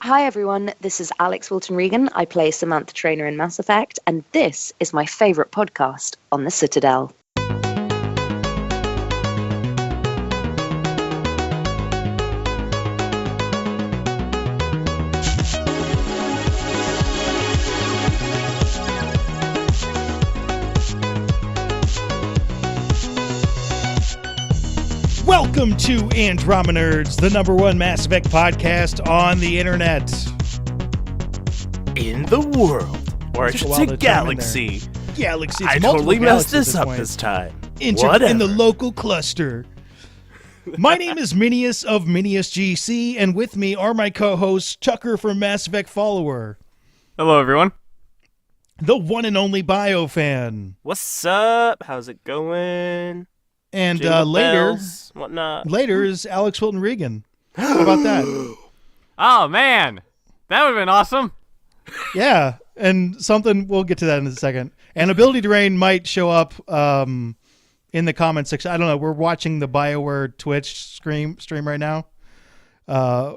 Hi everyone, this is Alix Wilton Regan. I play Samantha Trainer in Mass Effect, and this is my favourite podcast on the Citadel. Welcome to Andromenerds, the #1 Mass Effect podcast on the internet. In the world. Or I should say galaxy. Galaxy. I totally messed this up this time. In the local cluster. My name is Minius of Minius GC, and with me are my co-hosts, Tucker from Mass Effect Follower. Hello, everyone. The one and only BioFan. What's up? How's it going? And whatnot. Later is Alix Wilton Regan. How about that? Oh, man. That would have been awesome. Yeah, and something, we'll get to that in a second. And AbilityDrain might show up in the comment section. I don't know, we're watching the BioWare Twitch stream right now. So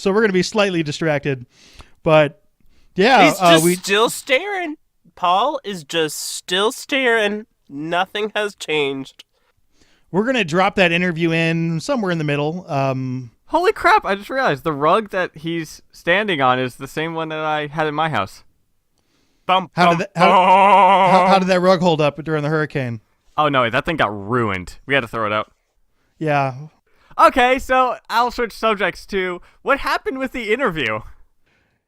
we're going to be slightly distracted. But, yeah. He's just still staring. Paul is just still staring. Nothing has changed. We're going to drop that interview in somewhere in the middle. Holy crap, I just realized the rug that he's standing on is the same one that I had in my house. How did that rug hold up during the hurricane? Oh, no, that thing got ruined. We had to throw it out. Yeah. Okay, so I'll switch subjects to what happened with the interview.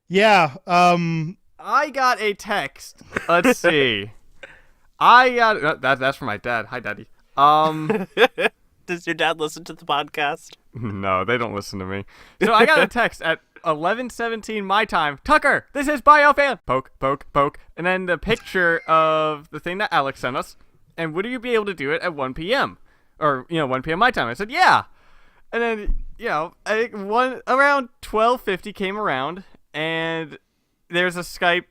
Yeah, I got a text. Let's see. That's from my dad. Hi, Daddy. Does your dad listen to the podcast? No, they don't listen to me. So I got a text at 11:17 my time. Tucker, this is BioFan. Poke, poke, poke. And then the picture of the thing that Alex sent us. And would you be able to do it at 1 p.m.? Or, 1 p.m. my time. I said, yeah. And then, I think around 12:50 came around. And there's a Skype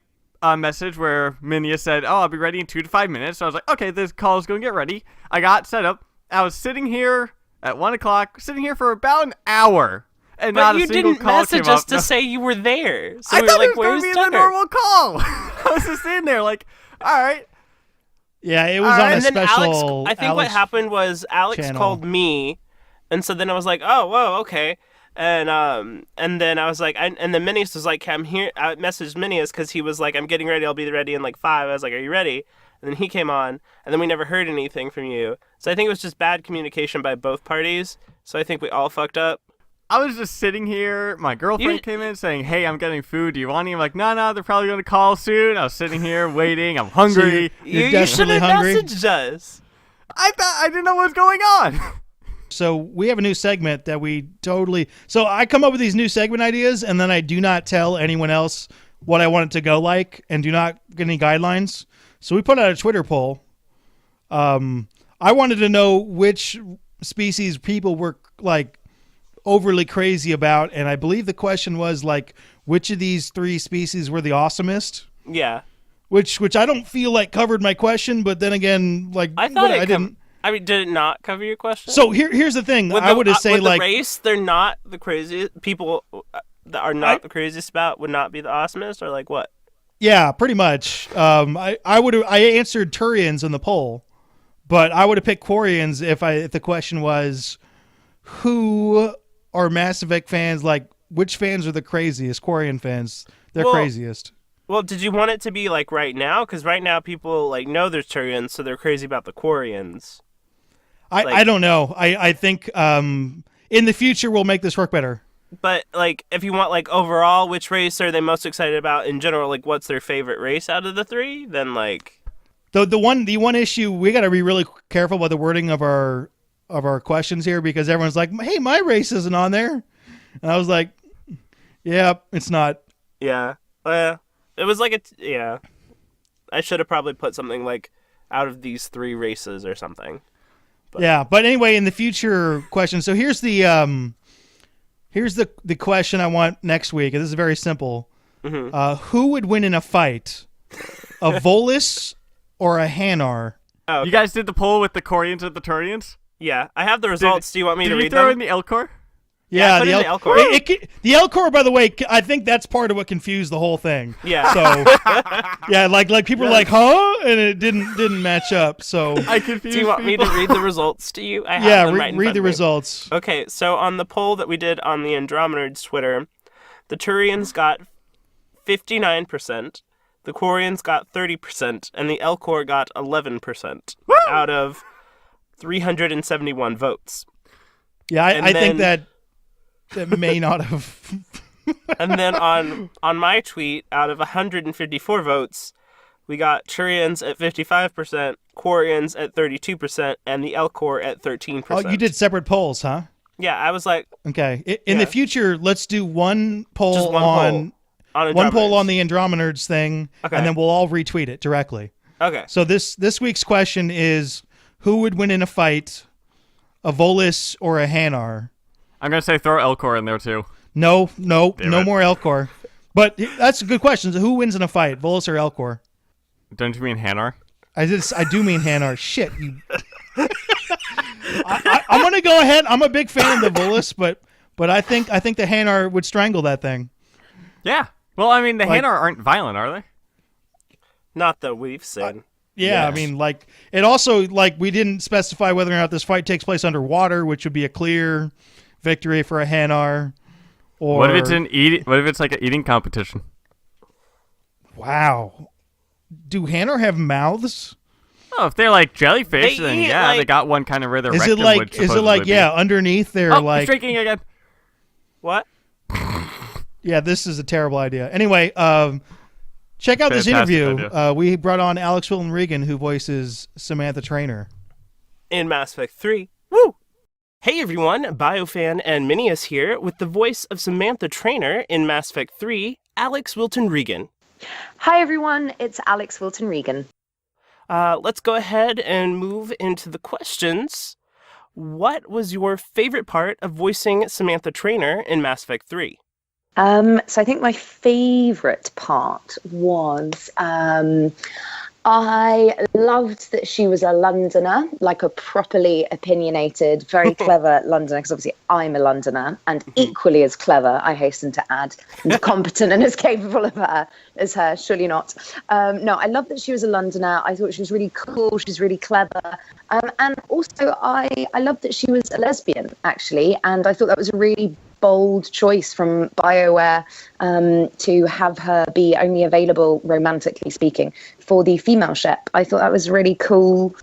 message where Minius said, I'll be ready in 2 to 5 minutes. So I was like, okay, this call is going to get ready. I got set up. I was sitting here at 1 o'clock, sitting here for about an hour. And not a single call came up. But you didn't message us to say you were there. So I we thought were it like, was going to be a normal call. I was just sitting there like, all right. Yeah, it was on a and then special I think what happened was Alex channel. called me. And so then I was like, oh, whoa, okay. And then I was like, and then Minius was like, I'm here. I messaged Minius because he was like, I'm getting ready. I'll be ready in like 5. I was like, are you ready? And then he came on, and then we never heard anything from you. So I think it was just bad communication by both parties. So I think we all fucked up. I was just sitting here. My girlfriend came in saying, hey, I'm getting food. Do you want any? I'm like, no, they're probably going to call soon. I was sitting here waiting. I'm hungry. So you're You should have hungry? messaged us. I didn't know what was going on. So we have a new segment that so I come up with these new segment ideas, and then I do not tell anyone else what I want it to go like, and do not get any guidelines. So we put out a Twitter poll. I wanted to know which species people were like overly crazy about, and I believe the question was like, which of these 3 species were the awesomest? Yeah. Which I don't feel like covered my question, but then again, like I thought I didn't. I mean, did it not cover your question? So here's the thing. I would have say like the race, they're not the craziest people that are not the craziest about would not be the awesomest, or like what? Yeah, pretty much. I answered Turians in the poll, but I would have picked Quarians if the question was who are Mass Effect fans, like which fans are the craziest? Quarian fans, they're craziest. Well, did you want it to be like right now? Because right now people like know there's Turians, so they're crazy about the Quarians. I don't know. I think in the future we'll make this work better. But like, if you want like overall, which race are they most excited about in general? Like, what's their favorite race out of the 3? Then like, the one issue we got to be really careful about the wording of our questions here, because everyone's like, hey, my race isn't on there, and I was like, yeah, it's not. Yeah, it was like yeah. I should have probably put something like out of these 3 races or something. But. Yeah, but anyway, in the future question. So here's the question I want next week, and this is very simple. Mm-hmm. Who would win in a fight, a Volus or a Hanar? Oh, okay. You guys did the poll with the Quarians and the Turians? Yeah, I have the results. Do you want me to read them? Did you throw in the Elcor? Yeah, put the in the Elcor. The Elcor, by the way, I think that's part of what confused the whole thing. Yeah. So, yeah, like people were like, huh? And it didn't match up. So, I confused Do you want me people. to read the results to you? I have yeah, them right in read front the of me. results. Okay, so on the poll that we did on the Andromenerds Twitter, the Turians got 59%, the Quarians got 30%, and the Elcor got 11% out of 371 votes. Yeah, I think then- that may not have. And then on my tweet, out of 154 votes, we got Turians at 55%, Quarians at 32%, and the Elcor at 13%. Oh, you did separate polls, huh? Yeah, I was like, Okay. In the future, let's do one poll just one on poll on the Andromenerds thing, Okay. and then we'll all retweet it directly. Okay. So this week's question is, who would win in a fight, a Volus or a Hanar? I'm going to say throw Elcor in there, too. No Damn it. more Elcor. But that's a good question. So who wins in a fight, Volus or Elcor? Don't you mean Hanar? I do mean Hanar. Shit. I'm gonna go ahead. I'm a big fan of the Volus, but I think the Hanar would strangle that thing. Yeah. Well, I mean, the Like- Hanar aren't violent, are they? Not that we've seen. Yeah, I mean, like it also we didn't specify whether or not this fight takes place underwater, which would be a clear victory for a Hanar. Or What if it's like an eating competition? Wow, do Hanar have mouths? Oh, if they're like jellyfish, They then eat, yeah, they like- got one kind of where their Is it rectum like would supposedly be. underneath they're Oh, like it's drinking again. What? yeah, this is a terrible idea. Anyway, check out this Fantastic interview. idea. We brought on Alix Wilton Regan, who voices Samantha Trainer. In Mass Effect 3. Woo! Hey everyone, BioFan and Minius here with the voice of Samantha Trainer in Mass Effect 3, Alix Wilton Regan. Hi everyone, it's Alix Wilton Regan. Let's go ahead and move into the questions. What was your favorite part of voicing Samantha Trainer in Mass Effect 3? So I think my favourite part was I loved that she was a Londoner, like a properly opinionated, very clever Londoner, because obviously I'm a Londoner, and equally as clever, I hasten to add, and competent and as capable of her as her, surely not. No, I love that she was a Londoner. I thought she was really cool, she's really clever. And also I love that she was a lesbian, actually, and I thought that was a really bold choice from BioWare to have her be only available, romantically speaking, for the female ship. I thought that was really cool.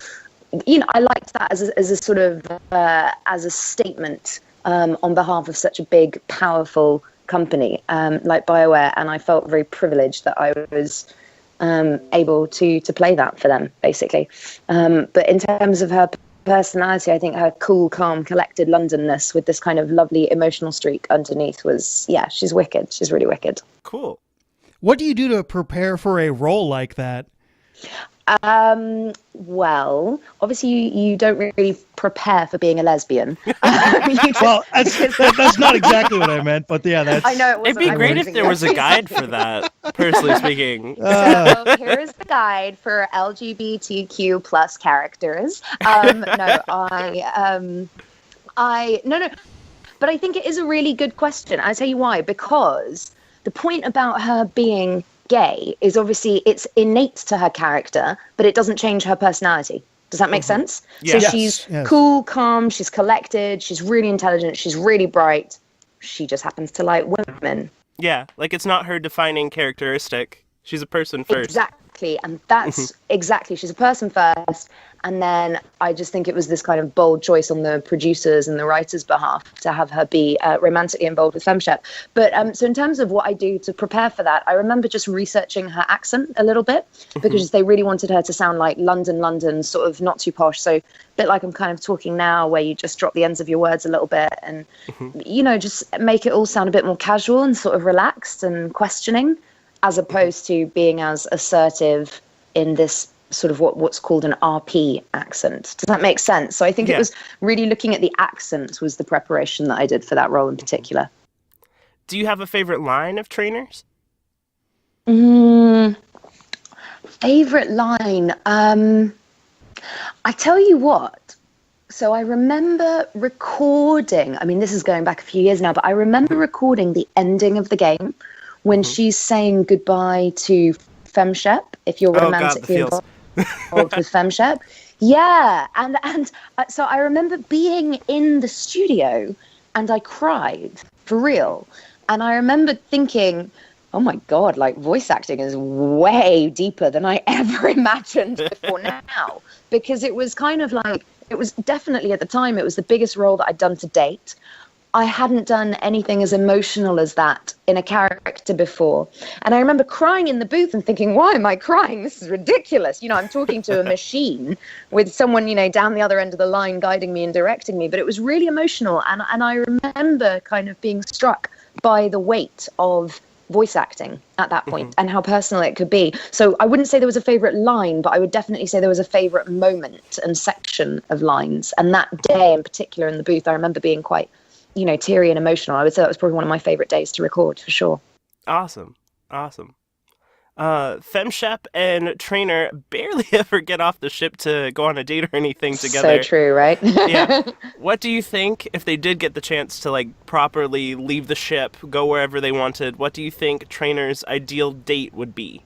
You know, I liked that as a sort of as a statement on behalf of such a big, powerful company like BioWare, and I felt very privileged that I was able to play that for them, basically. But in terms of her personality, I think her cool, calm, collected Londonness with this kind of lovely emotional streak underneath was, yeah, she's wicked. She's really wicked. Cool. What do you do to prepare for a role like that? Well, obviously you don't really prepare for being a lesbian. Well, that's not exactly what I meant, but yeah, that's. I know it wasn't. It'd be I great wasn't if there was a thinking guide for that, personally speaking. So here is the guide for LGBTQ plus characters. No, but I think it is a really good question. I'll tell you why. Because the point about her being gay is obviously it's innate to her character, but it doesn't change her personality. Does that make sense? Yeah. So Yes, she's yes. cool, calm, she's collected, she's really intelligent, she's really bright. She just happens to like women. Yeah, like it's not her defining characteristic. She's a person first. Exactly. And that's exactly, she's a person first. And then I just think it was this kind of bold choice on the producers and the writers' behalf to have her be romantically involved with FemShep. But so in terms of what I do to prepare for that, I remember just researching her accent a little bit because they really wanted her to sound like London, sort of not too posh. So a bit like I'm kind of talking now, where you just drop the ends of your words a little bit and, you know, just make it all sound a bit more casual and sort of relaxed and questioning, as opposed to being as assertive in this sort of what's called an RP accent. Does that make sense? So I think it was really looking at the accent was the preparation that I did for that role in particular. Do you have a favorite line of Trainers? Favorite line? I tell you what. So I remember recording, I mean, this is going back a few years now, but I remember recording the ending of the game when she's saying goodbye to Femshep, if you're romantically involved with Femshep. Yeah, and so I remember being in the studio and I cried, for real. And I remember thinking, oh my God, like voice acting is way deeper than I ever imagined before now. Because it was kind of like, it was definitely at the time, it was the biggest role that I'd done to date. I hadn't done anything as emotional as that in a character before. And I remember crying in the booth and thinking, why am I crying? This is ridiculous. You know, I'm talking to a machine with someone, you know, down the other end of the line guiding me and directing me. But it was really emotional. And I remember kind of being struck by the weight of voice acting at that point and how personal it could be. So I wouldn't say there was a favorite line, but I would definitely say there was a favorite moment and section of lines. And that day in particular in the booth, I remember being quite, you know, teary and emotional. I would say that was probably one of my favorite days to record, for sure. Awesome. Femshep and Trainer barely ever get off the ship to go on a date or anything together. So true, right? Yeah. What do you think, if they did get the chance to like properly leave the ship, go wherever they wanted, what do you think Trainer's ideal date would be?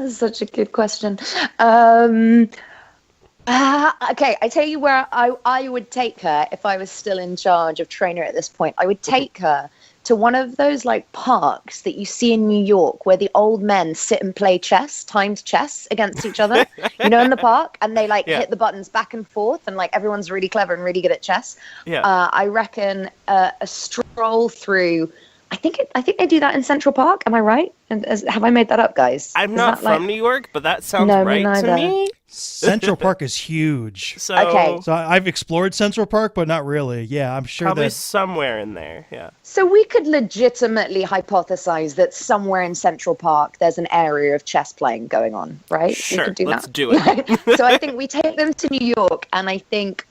Such a good question. Okay, I tell you where I would take her if I was still in charge of Trainer at this point. I would take her to one of those like parks that you see in New York where the old men sit and play chess, timed chess against each other, you know, in the park, and they like hit the buttons back and forth, and like everyone's really clever and really good at chess. Yeah. I reckon a stroll through. I think they do that in Central Park. Am I right? And have I made that up, guys? I'm not from New York, but that sounds right to me. Central Park is huge. So I've explored Central Park, but not really. Yeah, I'm sure probably somewhere in there. Yeah. So we could legitimately hypothesize that somewhere in Central Park there's an area of chess playing going on, right? Sure. We could do let's that. do it. So I think we take them to New York, and I think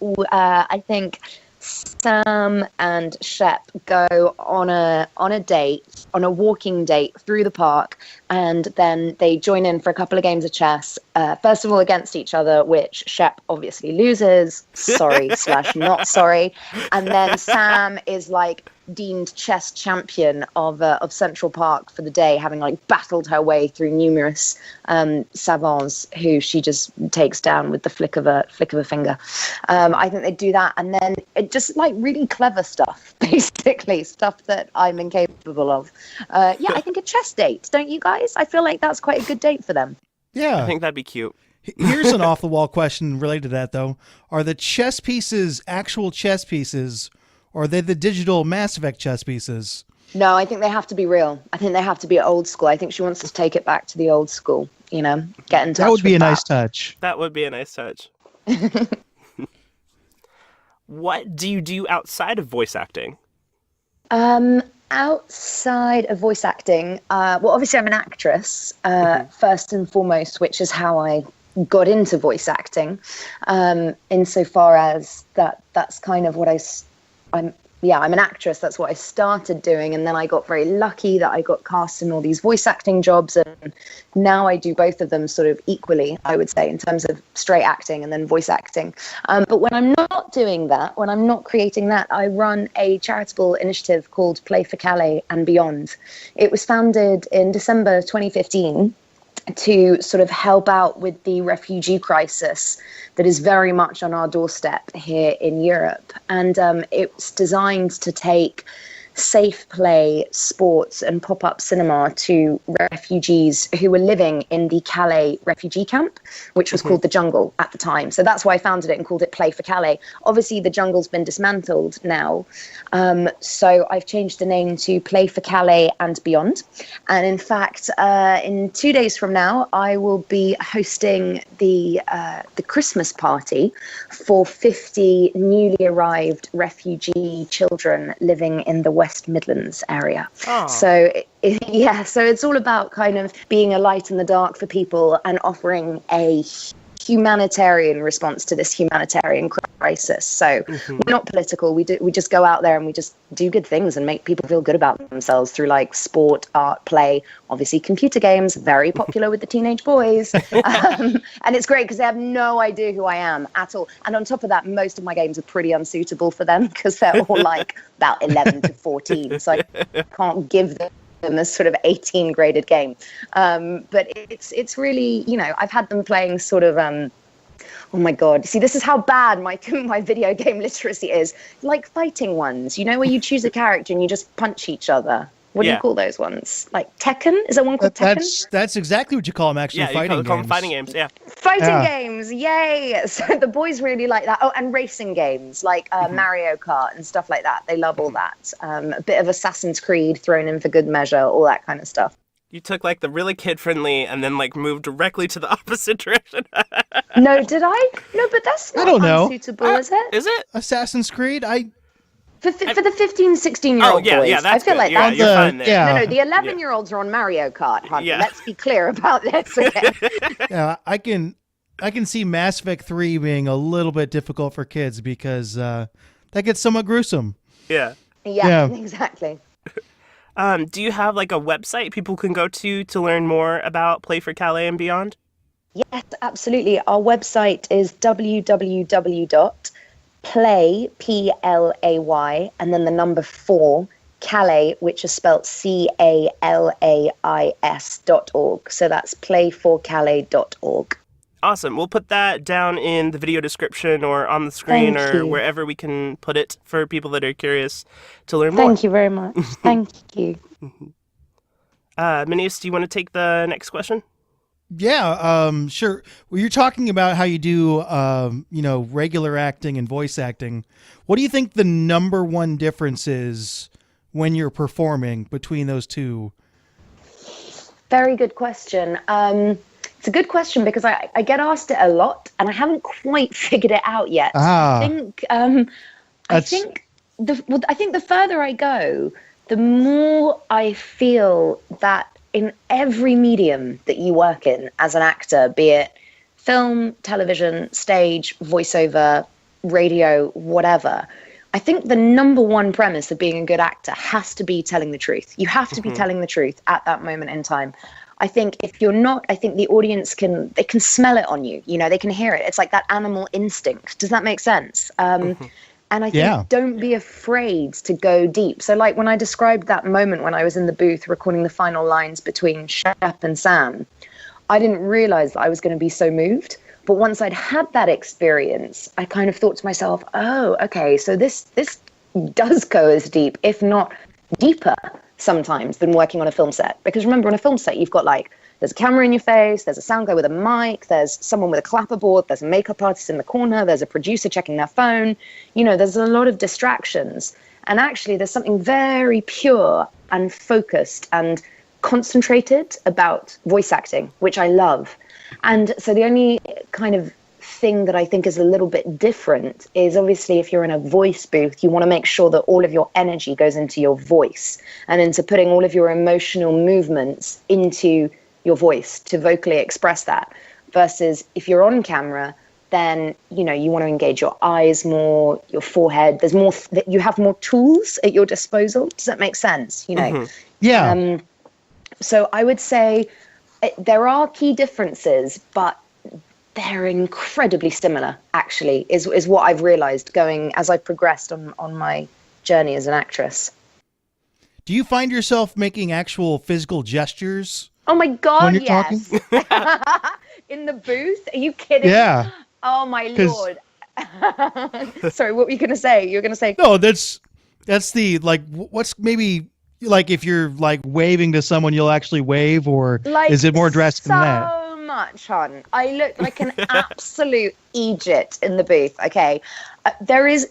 Sam and Shep go on a date, on a walking date through the park, and then they join in for a couple of games of chess. First of all, against each other, which Shep obviously loses. Sorry / not sorry. And then Sam is like deemed chess champion of Central Park for the day, having like battled her way through numerous savants who she just takes down with the flick of a finger. I think they do that, and then it just like really clever stuff, basically stuff that I'm incapable of. Yeah, I think a chess date, don't you guys? I feel like that's quite a good date for them. Yeah, I think that'd be cute. Here's an off-the-wall question related to that, though. Are the chess pieces actual chess pieces, or are they the digital Mass Effect chess pieces? No, I think they have to be real. I think they have to be old school. I think she wants to take it back to the old school, you know, get in touch. That would be with a nice touch. That would be a nice touch. What do you do outside of voice acting? Outside of voice acting, well, obviously I'm an actress, first and foremost, which is how I got into voice acting, insofar as that's kind of what I'm an actress. That's what I started doing. And then I got very lucky that I got cast in all these voice acting jobs. And now I do both of them sort of equally, I would say, in terms of straight acting and then voice acting. But when I'm not doing that, when I'm not creating that, I run a charitable initiative called Play for Calais and Beyond. It was founded in December 2015 to sort of help out with the refugee crisis that is very much on our doorstep here in Europe. And it's designed to take safe play, sports and pop-up cinema to refugees who were living in the Calais refugee camp, which was called the Jungle at the time. So that's why I founded it and called it Play for Calais. Obviously, the Jungle's been dismantled now. So I've changed the name to Play for Calais and Beyond. And in fact, in 2 days from now, I will be hosting the Christmas party for 50 newly arrived refugee children living in the West Midlands area. Oh. So it's all about kind of being a light in the dark for people and offering a humanitarian response to this humanitarian crisis. So we're not political. We just go out there and we just do good things and make people feel good about themselves through like sport, art, play, obviously computer games, very popular with the teenage boys. And it's great because they have no idea who I am at all. And on top of that, most of my games are pretty unsuitable for them because they're all like about 11 to 14. So I can't give them a sort of 18 graded game. But it's really, you know, I've had them playing sort of, oh my God, see, this is how bad my video game literacy is. Like fighting ones, you know, where you choose a character and you just punch each other. What do you call those ones? Like Tekken? Is there one called Tekken? That's exactly what you call them, actually, fighting games. Call them fighting games, yeah. Fighting games, yay! So the boys really like that. Oh, and racing games, like Mario Kart and stuff like that. They love all that. A bit of Assassin's Creed thrown in for good measure, all that kind of stuff. You took like the really kid-friendly and then like moved directly to the opposite direction. No, did I? No, but that's not unsuitable, is it? Is it? Assassin's Creed? For the 15 16-year-old boys, that's I feel good. like You're fine there. Yeah. No, the 11-year-olds are on Mario Kart, honey. Yeah. Let's be clear about this. Okay? Yeah, I can see Mass Effect 3 being a little bit difficult for kids because that gets somewhat gruesome. Yeah. Yeah, exactly. Do you have like a website people can go to learn more about Play for Calais and Beyond? Yes, absolutely. Our website is www.play, Play, and then the number 4, Calais, which is spelled CALAIS.org. So that's playforcalais.org. Awesome. We'll put that down in the video description or on the screen Thank or you. wherever we can put it for people that are curious to learn more. Thank you very much. Thank you. Minius, do you want to take the next question? Yeah, sure. Well, you're talking about how you do, regular acting and voice acting. What do you think the number one difference is when you're performing between those two? Very good question. It's a good question because I get asked it a lot and I haven't quite figured it out yet. I think the further I go, the more I feel that in every medium that you work in as an actor, be it film, television, stage, voiceover, radio, whatever, I think the number one premise of being a good actor has to be telling the truth. You have to be telling the truth at that moment in time. I think if you're not, I think the audience can smell it on you. You know, they can hear it. It's like that animal instinct. Does that make sense? And I think don't be afraid to go deep. So like when I described that moment when I was in the booth recording the final lines between Shep and Sam, I didn't realize that I was going to be so moved. But once I'd had that experience, I kind of thought to myself, oh, okay, so this does go as deep, if not deeper sometimes than working on a film set. Because remember, on a film set, you've got like, there's a camera in your face, there's a sound guy with a mic, there's someone with a clapperboard, there's a makeup artist in the corner, there's a producer checking their phone. You know, there's a lot of distractions. And actually, there's something very pure and focused and concentrated about voice acting, which I love. And so the only kind of thing that I think is a little bit different is obviously if you're in a voice booth, you want to make sure that all of your energy goes into your voice and into putting all of your emotional movements into your voice to vocally express that. Versus if you're on camera, then, you know, you want to engage your eyes more, your forehead. There's more, you have more tools at your disposal. Does that make sense? You know? Yeah. So I would say there are key differences, but they're incredibly similar, actually, is what I've realized going as I progressed on my journey as an actress. Do you find yourself making actual physical gestures? Oh my God, when you're yes. talking? In the booth? Are you kidding? Yeah. Oh my Lord. Sorry, what were you going to say? You were going to say... No, that's the, like, what's maybe... Like if you're like waving to someone, you'll actually wave, or like, is it more drastic than that? So much, hon. I look like an absolute Egypt in the booth. Okay, there is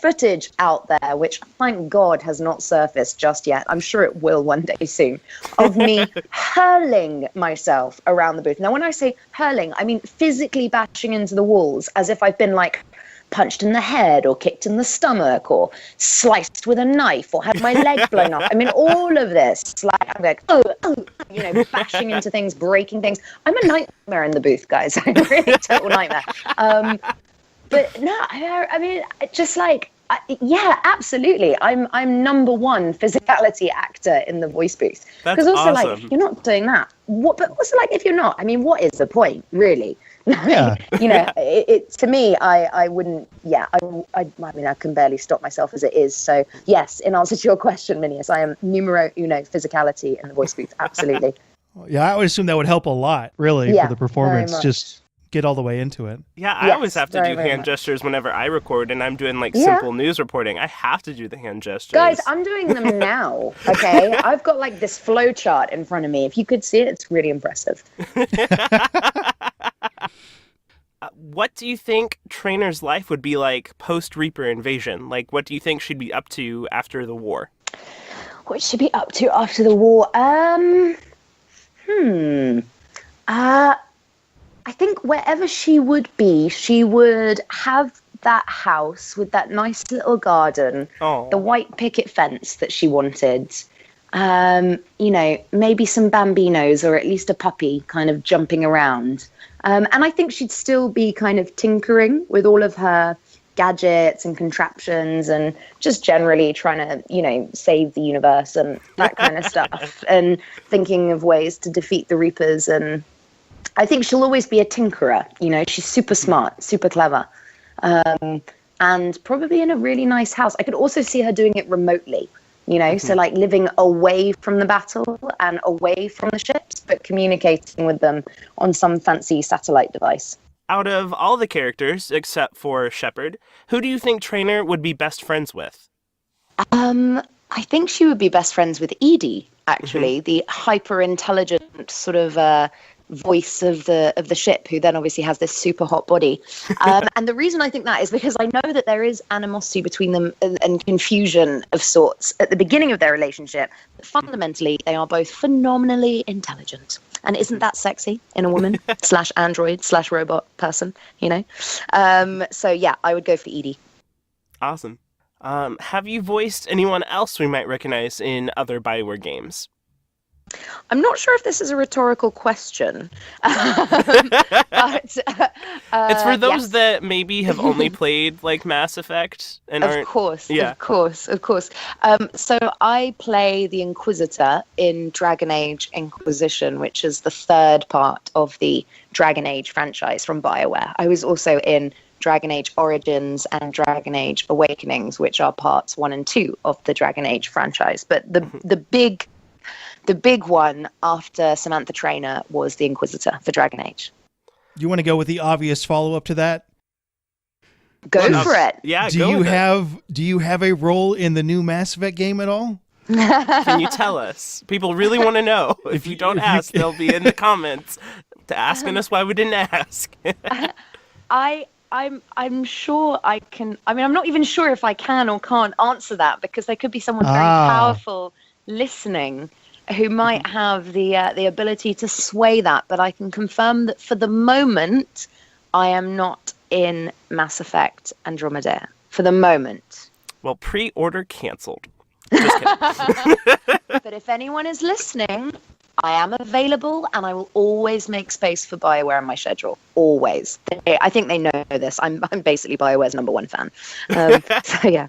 footage out there which, thank God, has not surfaced just yet. I'm sure it will one day soon. Of me hurling myself around the booth. Now, when I say hurling, I mean physically bashing into the walls as if I've been like punched in the head or kicked in the stomach or sliced with a knife or had my leg blown off. I mean, all of this, like, I'm like, bashing into things, breaking things. I'm a nightmare in the booth, guys. I'm really a total nightmare. But no, I mean, just like, yeah, absolutely. I'm number one physicality actor in the voice booth. That's because also, awesome. like, if you're not doing that, but also, like, if you're not, I mean, what is the point, really? Yeah. It to me, I wouldn't. Yeah, I mean, I can barely stop myself as it is. So yes, in answer to your question, Minius, I am numero uno physicality in the voice booth. Absolutely. Yeah, I would assume that would help a lot, really, Yeah, for the performance. very much. Just get all the way into it. Yeah, I Yes, always have to very, do very hand much. gestures whenever I record and I'm doing like Yeah. simple news reporting. I have to do the hand gestures. Guys, I'm doing them now. Okay, I've got like this flow chart in front of me. If you could see it, it's really impressive. What do you think Trainer's life would be like post Reaper invasion? Like, what do you think she'd be up to after the war? What should be up to after the war? I think wherever she would be, she would have that house with that nice little garden, Oh. the white picket fence that she wanted. Maybe some bambinos or at least a puppy kind of jumping around. And I think she'd still be kind of tinkering with all of her gadgets and contraptions and just generally trying to, save the universe and that kind of stuff and thinking of ways to defeat the Reapers. And I think she'll always be a tinkerer. She's super smart, super clever, and probably in a really nice house. I could also see her doing it remotely, so like living away from the battle and away from the ships, but communicating with them on some fancy satellite device. Out of all the characters, except for Shepard, who do you think Trainer would be best friends with? I think she would be best friends with Edie, actually, the hyper intelligent sort of voice of the ship, who then obviously has this super hot body. And the reason I think that is because I know that there is animosity between them and confusion of sorts at the beginning of their relationship. But fundamentally, they are both phenomenally intelligent. And isn't that sexy in a woman / android / robot person, So yeah, I would go for Edie. Awesome. Have you voiced anyone else we might recognize in other BioWare games? I'm not sure if this is a rhetorical question, but It's for those yes. that maybe have only played like Mass Effect and Of aren't. course, Yeah. of course. So I play the Inquisitor in Dragon Age Inquisition, which is the third part of the Dragon Age franchise from BioWare. I was also in Dragon Age Origins and Dragon Age Awakenings, which are parts 1 and 2 of the Dragon Age franchise. But the big one after Samantha Trainer was the Inquisitor for Dragon Age. Do you want to go with the obvious follow-up to that? Go for it. Yeah, Do go you with it. do you have a role in the new Mass Effect game at all? Can you tell us? People really want to know. If you don't ask, they'll be in the comments to asking us why we didn't ask. I'm sure I can. I mean, I'm not even sure if I can or can't answer that because there could be someone very powerful listening who might have the ability to sway that. But I can confirm that for the moment, I am not in Mass Effect Andromeda. For the moment. Well, pre-order canceled. Just kidding. But if anyone is listening, I am available and I will always make space for BioWare in my schedule. Always. I think they know this. I'm basically BioWare's #1 fan. So yeah.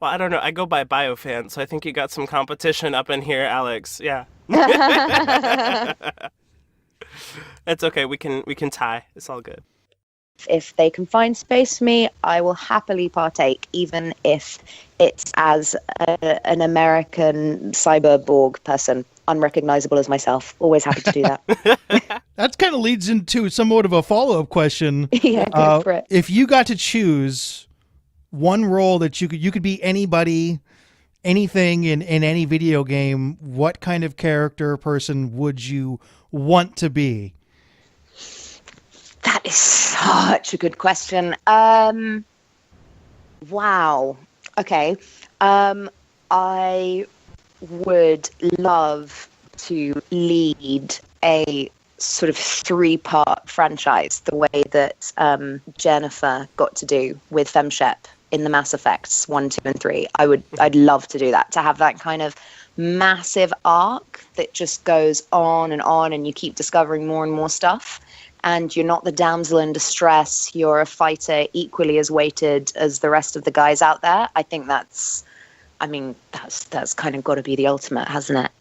Well, I don't know. I go by BioFan, so I think you got some competition up in here, Alex. Yeah. It's okay. We can tie. It's all good. If they can find space for me, I will happily partake, even if it's as an American cyberborg person, unrecognizable as myself. Always happy to do that. That kind of leads into somewhat of a follow-up question. Yeah, go for it. If you got to choose one role that you could be anybody, anything in any video game, what kind of character or person would you want to be? That is such a good question. Wow. Okay. I would love to lead a sort of 3-part franchise, the way that Jennifer got to do with FemShep in the Mass Effects 1, 2, and 3. I'd love to do that, to have that kind of massive arc that just goes on, and you keep discovering more and more stuff. And you're not the damsel in distress. You're a fighter equally as weighted as the rest of the guys out there. I think that's kind of got to be the ultimate, hasn't it?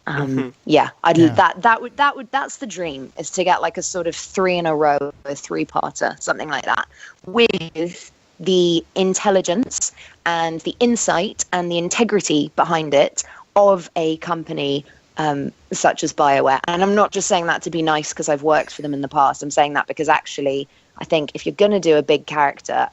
Yeah, that's the dream, is to get like a sort of 3 in a row, a 3-parter, something like that, with the intelligence and the insight and the integrity behind it of a company such as BioWare. And I'm not just saying that to be nice because I've worked for them in the past. I'm saying that because actually I think if you're going to do a big character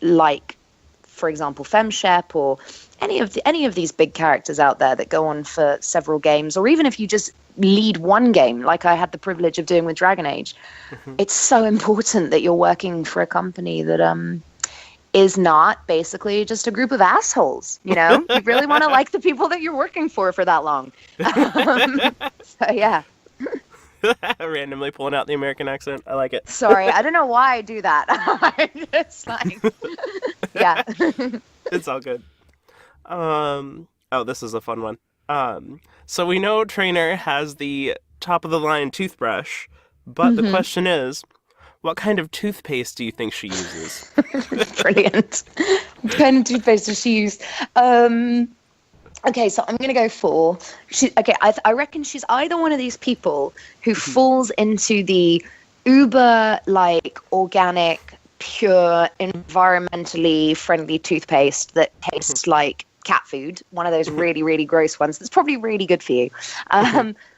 like, for example, FemShep or any of these big characters out there that go on for several games, or even if you just lead one game like I had the privilege of doing with Dragon Age, it's so important that you're working for a company that is not basically just a group of assholes. You know, you really want to like the people that you're working for that long. So yeah. Randomly pulling out the American accent. I like it. Sorry, I don't know why I do that. It's like, yeah. It's all good. Oh, this is a fun one. So we know Trainer has the top of the line toothbrush, but the question is, what kind of toothpaste do you think she uses? Brilliant. What kind of toothpaste does she use? Okay, so I'm going to go for... I reckon she's either one of these people who falls into the uber, like, organic, pure, environmentally friendly toothpaste that tastes like cat food, one of those really, really gross ones that's probably really good for you.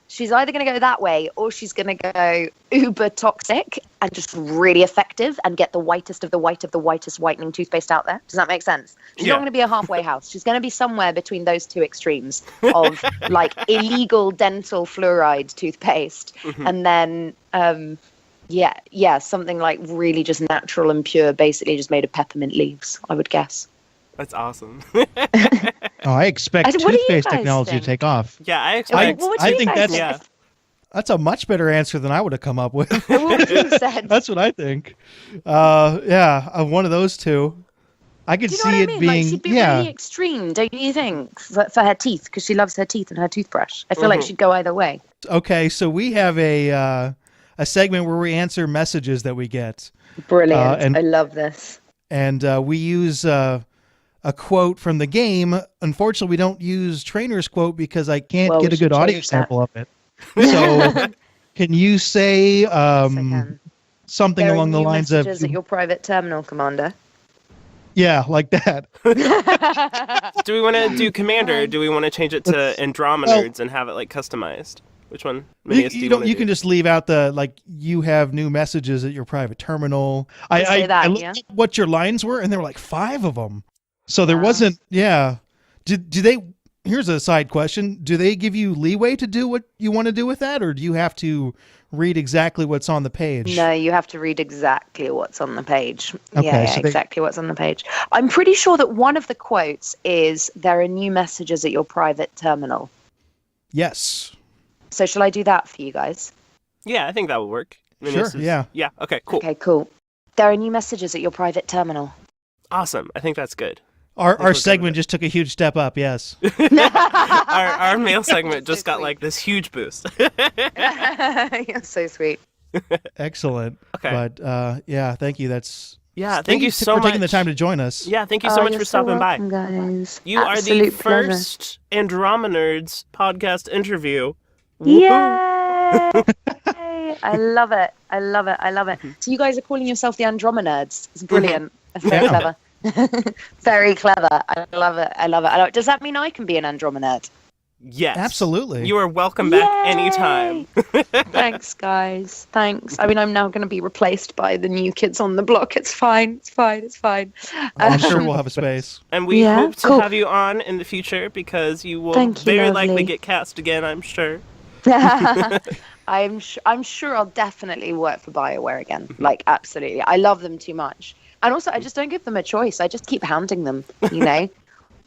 She's either going to go that way, or she's going to go uber toxic and just really effective and get the whitest of the whitest whitening toothpaste out there. Does that make sense? She's not going to be a halfway house. She's going to be somewhere between those two extremes of like illegal dental fluoride toothpaste and then something like really just natural and pure, basically just made of peppermint leaves, I would guess. That's awesome. I expect toothpaste technology think? to take off. Yeah, I expect. I think that's a much better answer than I would have come up with. What would you have said? That's what I think. One of those two. I could see it being. Like, she'd be really extreme, don't you think, for her teeth, because she loves her teeth and her toothbrush. I feel like she'd go either way. Okay, so we have a segment where we answer messages that we get. Brilliant. I love this. And we use a quote from the game. Unfortunately, we don't use Trainer's quote because I can't get a good audio sample of it. So can you say something along the lines of... messages at your private terminal, Commander? Yeah, like that. Do we want to do Commander, or do we want to change it to Andromenerds and have it like customized? Which one? Minius, you can just leave out the, like, you have new messages at your private terminal. I looked at what your lines were, and there were like 5 of them. So there wasn't, do they, here's a side question. Do they give you leeway to do what you want to do with that? Or do you have to read exactly what's on the page? No, you have to read exactly what's on the page. Okay, exactly what's on the page. I'm pretty sure that one of the quotes is, there are new messages at your private terminal. Yes. So shall I do that for you guys? Yeah, I think that would work. Sure, yeah. Yeah, okay, cool. Okay, cool. There are new messages at your private terminal. Awesome. I think that's good. Our segment just took a huge step up, yes. our mail segment just got like this huge boost. You're so sweet. Excellent. Okay. But thank you. Thank you so much for taking the time to join us. Yeah, thank you so much for stopping by. Guys. You are the first Andromenerds podcast interview. Yay! I love it. I love it. I love it. So you guys are calling yourself the Andromenerds. It's brilliant. Very clever. Very clever. I love it. I love it. Does that mean I can be an Andromenerd? Yes. Absolutely. You are welcome back anytime. Thanks, guys. Thanks. I mean, I'm now going to be replaced by the new kids on the block. It's fine. It's fine. It's fine. I'm sure we'll have a space. And we hope to have you on in the future because you will very likely get cast again, I'm sure. I'm sure I'll definitely work for BioWare again. Like, absolutely. I love them too much. And also, I just don't give them a choice. I just keep hounding them, you know?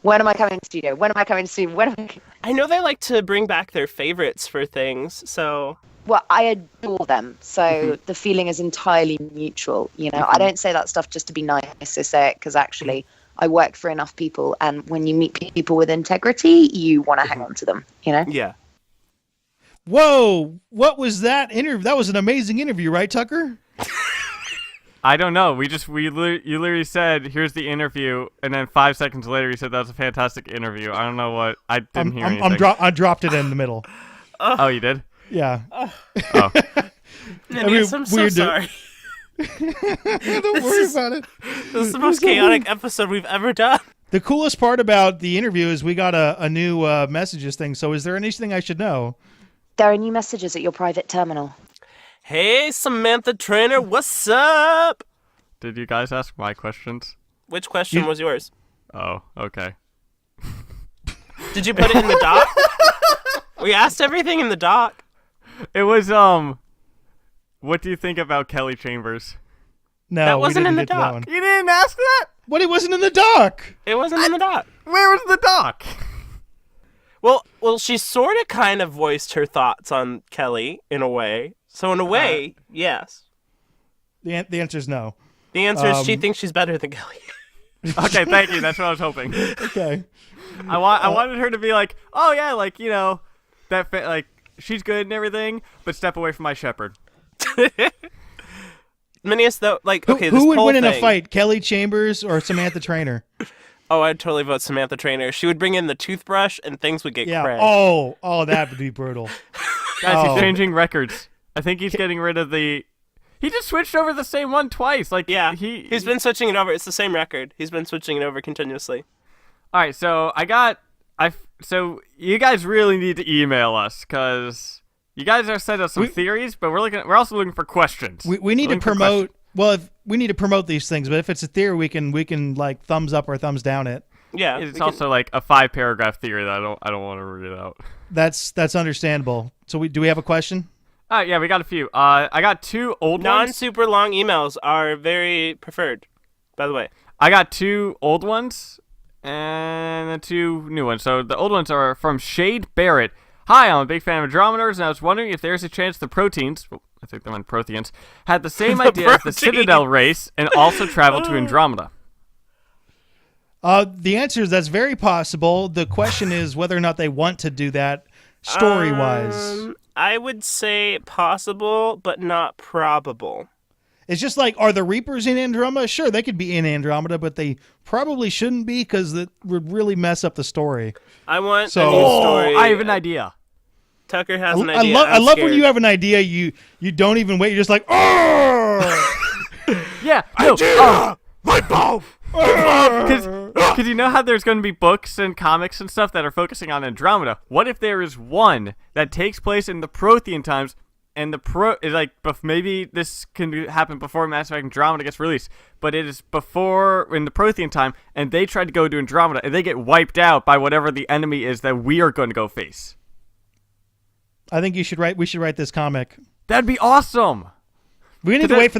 When am I coming to studio? When am I coming to studio? I know they like to bring back their favorites for things, so... Well, I adore them, so the feeling is entirely mutual. You know, I don't say that stuff just to be nice. I say it because actually I work for enough people, and when you meet people with integrity, you want to hang on to them. You know? Yeah. Whoa! What was that interview? That was an amazing interview, right, Tucker? I don't know. You literally said, "Here's the interview," and then 5 seconds later, you said that was a fantastic interview. I don't know what I didn't hear anything. I dropped it in the middle. Oh, you did? Yeah. Oh. Minius, I'm so sorry. Don't worry about it. This is the most chaotic episode we've ever done. The coolest part about the interview is we got a new messages thing. So is there anything I should know? There are new messages at your private terminal. Hey, Samantha Trainer, what's up? Did you guys ask my questions? Which question was yours? Oh, okay. Did you put it in the doc? We asked everything in the doc. It was, what do you think about Kelly Chambers? No, That wasn't we in didn't the get to that doc. one. You didn't ask that? What? It wasn't in the doc. It wasn't in the doc. Where was the doc? Well, she sort of kind of voiced her thoughts on Kelly in a way. So in a way, yes. The answer is no. The answer is she thinks she's better than Kelly. Okay, thank you. That's what I was hoping. Okay. I wanted her to be like, oh yeah, like, you know, like, she's good and everything, but step away from my shepherd. Minius, though, like, okay, Who would whole win in a thing- fight, Kelly Chambers or Samantha Trainer? Oh, I'd totally vote Samantha Trainer. She would bring in the toothbrush and things would get Yeah. cracked. Oh, that would be brutal. Guys, he's changing records. I think he's getting rid of the... He just switched over the same one twice. Like, Yeah, he's been switching it over. It's the same record. He's been switching it over continuously. All right, so so you guys really need to email us, because you guys are sent us some theories, but we're also looking for questions. We need to promote. Well, we need to promote these things, but if it's a theory, we can like thumbs up or thumbs down it. Yeah, It's also like a 5-paragraph theory that I don't want to read it out. That's understandable. So do we have a question? Yeah, we got a few. I got 2 old ones. non-super long emails are very preferred, by the way. I got 2 old ones and then 2 new ones. So the old ones are from Shade Barrett. Hi, I'm a big fan of Andromeners, and I was wondering if there's a chance the proteins, I think they meant Protheans, had the same idea as the Citadel race and also traveled to Andromeda. The answer is that's very possible. The question is whether or not they want to do that story-wise. I would say possible, but not probable. It's just like, are the Reapers in Andromeda? Sure, they could be in Andromeda, but they probably shouldn't be because that would really mess up the story. I want So- a new story. I have an idea. Tucker has an idea. I I'm love when scared. you have an idea, you don't even wait. You're just like, oh! Yeah, light bulb. Because you know how there's going to be books and comics and stuff that are focusing on Andromeda. What if there is one that takes place in the Prothean times, and is like maybe this can happen before Mass Effect Andromeda gets released, but it is before in the Prothean time, and they try to go to Andromeda, and they get wiped out by whatever the enemy is that we are going to go face. I think we should write this comic. That'd be awesome. We need to wait for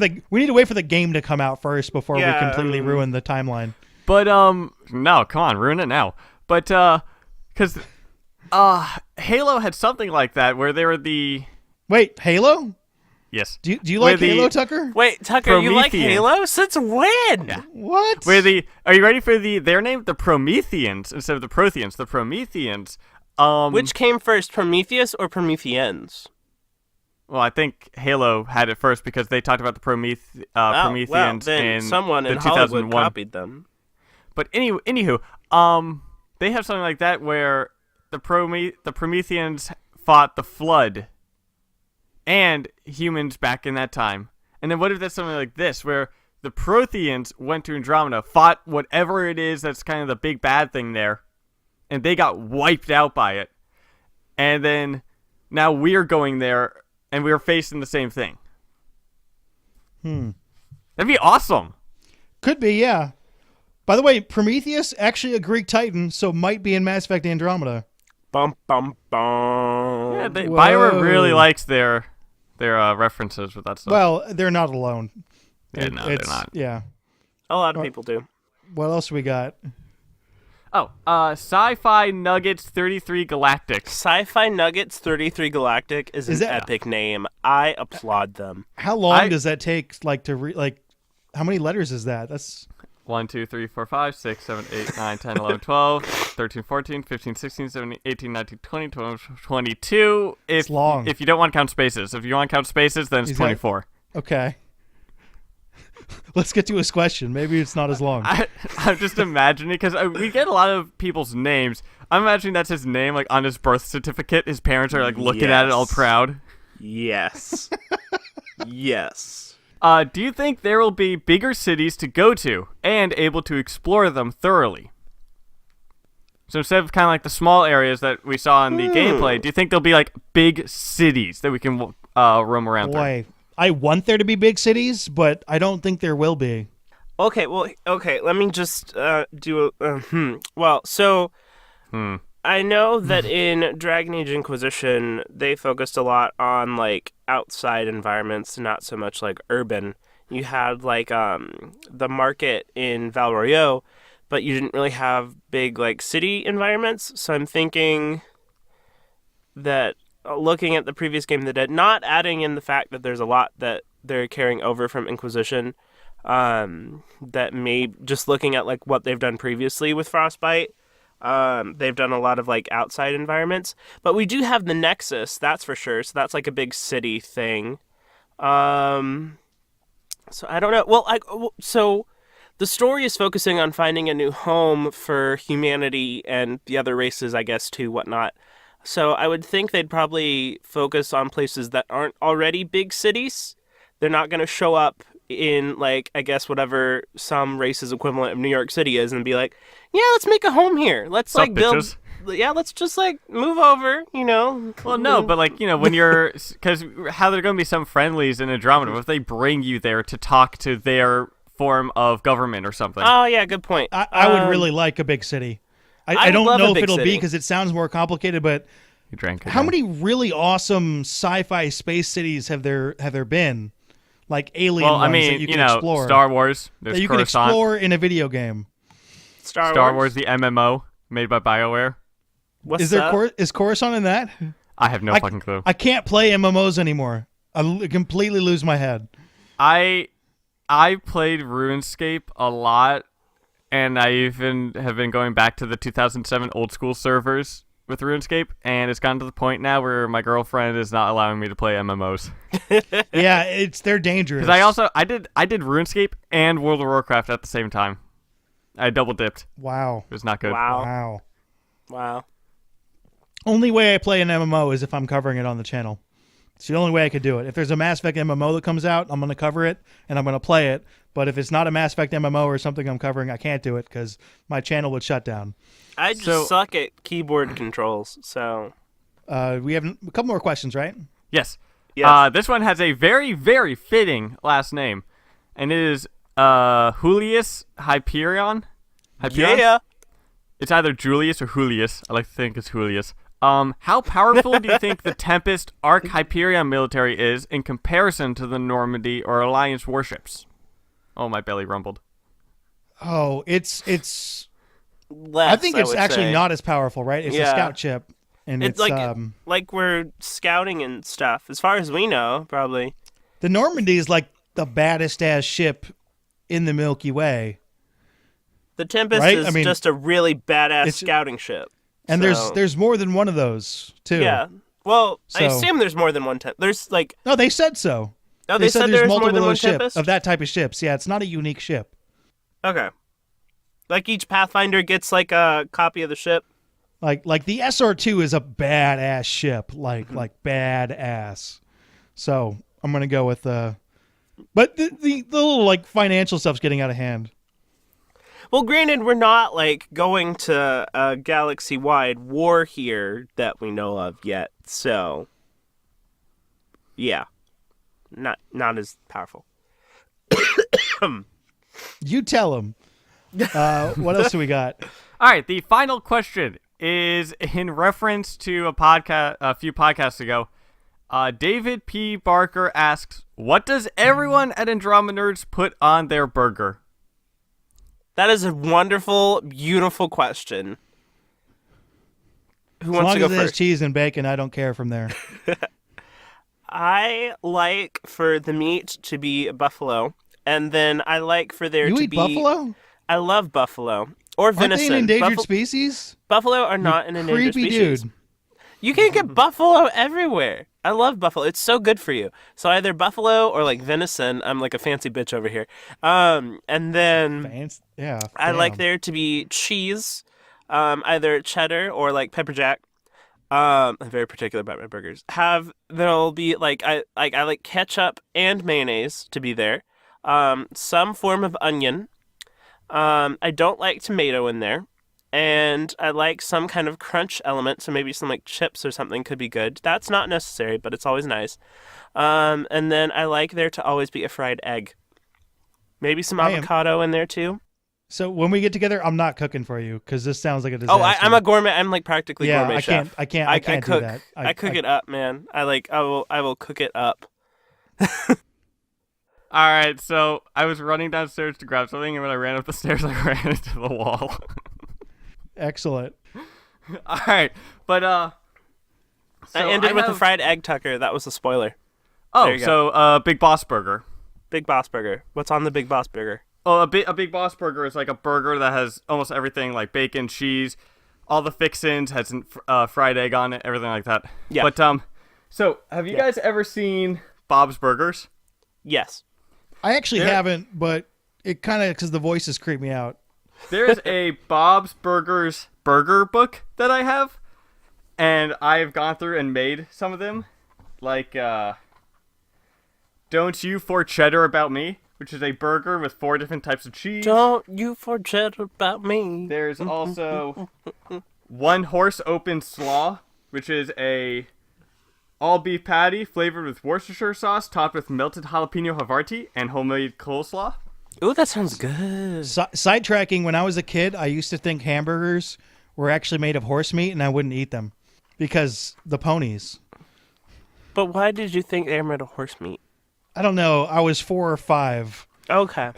the game to come out first before we completely ruin the timeline. But no, come on, ruin it now. But because Halo had something like that where they were the Wait, Halo? yes. Do you like Where the- Halo, Tucker? Wait, Tucker, you like Promethean. Halo? Since when? Yeah. What? Are you ready for their name? The Prometheans instead of the Protheans. The Prometheans. Which came first, Prometheus or Prometheans? Well, I think Halo had it first because they talked about the Prometheans well, then in someone the in Hollywood 2001. copied them. But anywho, they have something like that where the Prometheans fought the Flood and humans back in that time. And then what if that's something like this, where the Protheans went to Andromeda, fought whatever it is that's kind of the big bad thing there, and they got wiped out by it. And then now we're going there, and we're facing the same thing. That'd be awesome. Could be, yeah. By the way, Prometheus, actually a Greek Titan, so might be in Mass Effect Andromeda. Bum, bum, bum. Yeah, Whoa. BioWare really likes their references with that stuff. Well, they're not alone. Yeah, no, they're not. Yeah. A lot of people do. What else we got? Oh, Sci-Fi Nuggets 33 Galactic. Sci-Fi Nuggets 33 Galactic is an epic name. I applaud them. How long does that take? How many letters is that? That's 1, 2, 3, 4, 5, 6, 7, 8, 9, 10, 11, 12, 13, 14, 15, 16, 17, 18, 19, 20, 21, 22. It's long. If you don't want to count spaces. If you want to count spaces, then it's 24. Okay. Let's get to his question. Maybe it's not as long. I'm just imagining, because we get a lot of people's names. I'm imagining that's his name, like on his birth certificate. His parents are like looking at it all proud. Yes. Yes. Do you think there will be bigger cities to go to and able to explore them thoroughly? So instead of kind of like the small areas that we saw in the gameplay, do you think there'll be like big cities that we can roam around through? Boy, I want there to be big cities, but I don't think there will be. Okay, let me just do a... Well, so... I know that in Dragon Age Inquisition, they focused a lot on, like, outside environments, not so much, like, urban. You had, like, the market in Val Royeaux, but you didn't really have big, like, city environments. So I'm thinking that looking at the previous Game of the Dead, not adding in the fact that there's a lot that they're carrying over from Inquisition, that may, just looking at, like, what they've done previously with Frostbite, they've done a lot of like outside environments, but we do have the Nexus, that's for sure. So that's like a big city thing. So I don't know. Well, so the story is focusing on finding a new home for humanity and the other races, I guess, too, whatnot. So I would think they'd probably focus on places that aren't already big cities. They're not going to show up in, like, I guess whatever some race's equivalent of New York City is and be like, yeah, let's make a home here. Let's, like, build... Bitches? Yeah, let's just, like, move over, you know? Well, no, but, like, you know, when you're... Because how there are going to be some friendlies in Andromeda, what if they bring you there to talk to their form of government or something? Oh, yeah, good point. I would really like a big city. I don't know if it'll be because it sounds more complicated, but you drank it, how many really awesome sci-fi space cities have there been? Like alien ones that you can explore. Star Wars. There's that you can explore in a video game. Star Wars, the MMO made by BioWare. What's Is Coruscant in that? I have no fucking clue. I can't play MMOs anymore. I completely lose my head. I played RuneScape a lot, and I even have been going back to the 2007 old school servers with RuneScape, and it's gotten to the point now where my girlfriend is not allowing me to play MMOs. Yeah, they're dangerous. Because I did RuneScape and World of Warcraft at the same time. I double dipped. Wow. It was not good. Wow. Only way I play an MMO is if I'm covering it on the channel. It's the only way I could do it. If there's a Mass Effect MMO that comes out, I'm going to cover it, and I'm going to play it. But if it's not a Mass Effect MMO or something I'm covering, I can't do it because my channel would shut down. I just suck at keyboard controls, so... We have a couple more questions, right? Yes. Yes. This one has a very, very fitting last name, and it is Julius Hyperion. Yeah. It's either Julius or Julius. I like to think it's Julius. How powerful do you think the Tempest Arc Hyperion military is in comparison to the Normandy or Alliance warships? Oh, my belly rumbled. Oh, it's Less, I think it's actually not as powerful, right? It's a scout ship, and it's like we're scouting and stuff. As far as we know, probably the Normandy is like the baddest ass ship in the Milky Way. The Tempest is just a really badass scouting ship. And there's more than one of those too. Yeah. Well, I assume there's more than one Tempest. There's like no, they said so. Oh, they said there's multiple more than one Tempest of that type of ships. Yeah, it's not a unique ship. Okay. Like each Pathfinder gets like a copy of the ship. Like the SR2 is a badass ship, like badass. So I'm gonna go with but the little like financial stuff's getting out of hand. Well, granted, we're not like going to a galaxy-wide war here that we know of yet, so yeah, not as powerful. You tell him. What else do we got? All right, the final question is in reference to a few podcasts ago. David P. Barker asks, "What does everyone at Andromenerds put on their burger?" That is a wonderful, beautiful question. Who As wants long to go as it has first? cheese and bacon, I don't care from there. I like for the meat to be buffalo, and then I like for there You to eat be... buffalo? I love buffalo. Or Aren't they venison. an endangered species? Buffalo are not an endangered Creepy species. dude. You can get buffalo everywhere. I love buffalo. It's so good for you. So either buffalo or like venison. I'm like a fancy bitch over here. And then Yeah. I like damn. there to be cheese, either cheddar or like pepper jack. I'm very particular about my burgers. There'll be like I like ketchup and mayonnaise to be there. Some form of onion. I don't like tomato in there. And I like some kind of crunch element, so maybe some like chips or something could be good. That's not necessary, but it's always nice. And then I like there to always be a fried egg. Maybe some avocado in there too. So when we get together, I'm not cooking for you because this sounds like a disaster. Oh, I'm a gourmet. I'm like practically gourmet chef. I can't cook. do that. I cook it up, man. I will cook it up. All right, so I was running downstairs to grab something, and when I ran up the stairs, I ran into the wall. Excellent. All right, but I ended with the fried egg, Tucker. That was a spoiler. There Oh, you so Big Boss Burger. Big Boss Burger. What's on the Big Boss Burger? Oh, a Big Boss Burger is like a burger that has almost everything, like bacon, cheese, all the fixins, has fried egg on it, everything like that. Yeah. But so have you guys ever seen Bob's Burgers? Yes. I actually haven't, but it kind of because the voices creep me out. There's a Bob's Burgers burger book that I have, and I've gone through and made some of them, like Don't You For Cheddar About Me, which is a burger with 4 different types of cheese. Don't you forget about me. There's also One Horse Open Slaw, which is a all beef patty flavored with Worcestershire sauce, topped with melted jalapeno Havarti and homemade coleslaw. Ooh, that sounds good. Sidetracking, when I was a kid, I used to think hamburgers were actually made of horse meat, and I wouldn't eat them because the ponies. But why did you think they were made of horse meat? I don't know. I was 4 or 5. Okay.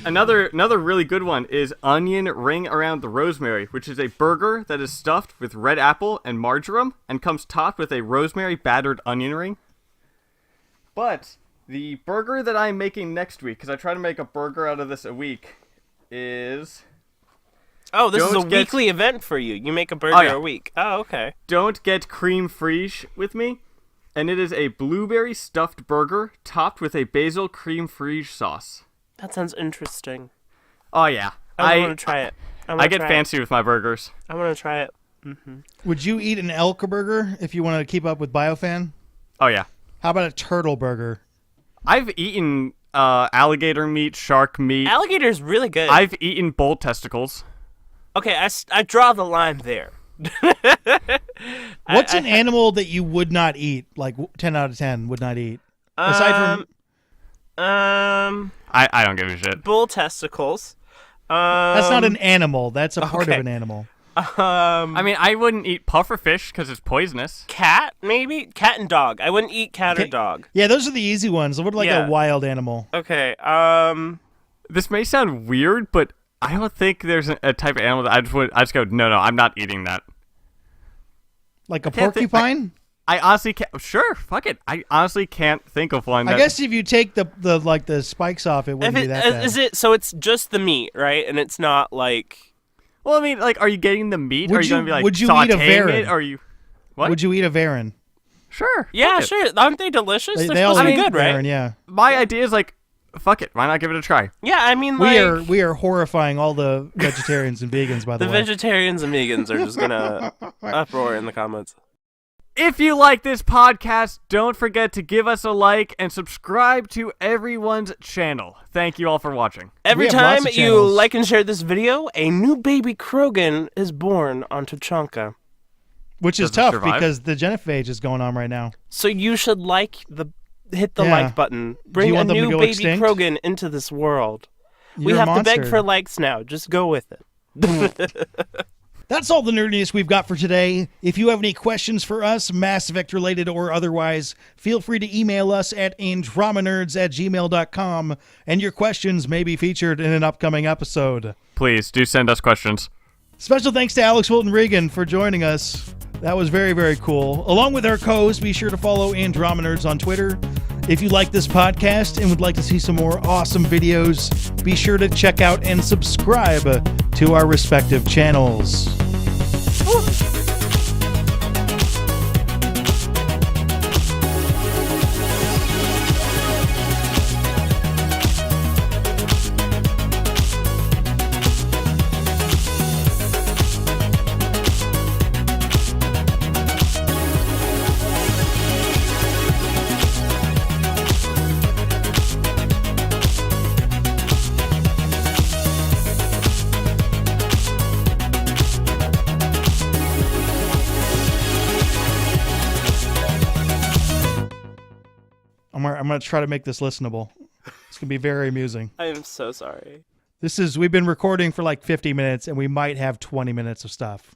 Another really good one is Onion Ring Around the Rosemary, which is a burger that is stuffed with red apple and marjoram and comes topped with a rosemary battered onion ring. But the burger that I'm making next week, because I try to make a burger out of this a week, is... Oh, this is a weekly event for you. You make a burger a week. Oh, okay. Don't get cream fraiche with me. And it is a blueberry stuffed burger topped with a basil cream fraiche sauce. That sounds interesting. Oh, yeah. I want to try it. I get fancy with my burgers. I want to try it. Mm-hmm. Would you eat an elk burger if you wanted to keep up with BioFan? Oh, yeah. How about a turtle burger? I've eaten alligator meat, shark meat. Alligator's really good. I've eaten bull testicles. Okay, I draw the line there. What's an animal that you would not eat? Like 10 out of 10 would not eat. Aside from I don't give a shit. Bull testicles. That's not an animal. That's a part of an animal. I mean, I wouldn't eat pufferfish because it's poisonous. Cat, maybe? Cat and dog. I wouldn't eat cat or dog. Yeah, those are the easy ones. What like a wild animal? Okay. This may sound weird, but I don't think there's a type of animal that I just go, no, I'm not eating that. Like a porcupine? I honestly can't. Sure, fuck it. I honestly can't think of one. I guess if you take the spikes off, it wouldn't be that bad. Is it so? It's just the meat, right? And it's not like. Well, I mean, like, are you getting the meat? Or are you going to be like would you sauteing eat a varan? it? Or are you? What? Would you eat a varan? Sure. Yeah, sure. Aren't they delicious? They They're all supposed to eat be good, right? varan, yeah. My idea is like, fuck it. Why not give it a try? Yeah, I mean, like we are horrifying all the vegetarians and vegans. By the way, the vegetarians and vegans are just gonna uproar in the comments. If you like this podcast, don't forget to give us a like and subscribe to everyone's channel. Thank you all for watching. Every We have time lots of you channels. like and share this video, a new baby Krogan is born on Tuchanka. which is Does it tough survive? because the genophage is going on right now. So you should hit the Yeah. like button. Bring a want them to new go baby extinct? Krogan into this world. You're We a have to beg monster. for likes now. Just go with it. That's all the nerdiness we've got for today. If you have any questions for us, Mass Effect related or otherwise, feel free to email us at andromenerds@gmail.com, and your questions may be featured in an upcoming episode. Please do send us questions. Special thanks to Alix Wilton Regan for joining us. That was very, very cool. Along with our co-host, be sure to follow Andromenerds on Twitter. If you like this podcast and would like to see some more awesome videos, be sure to check out and subscribe to our respective channels. I'm going to try to make this listenable. It's going to be very amusing. I am so sorry. We've been recording for like 50 minutes and we might have 20 minutes of stuff.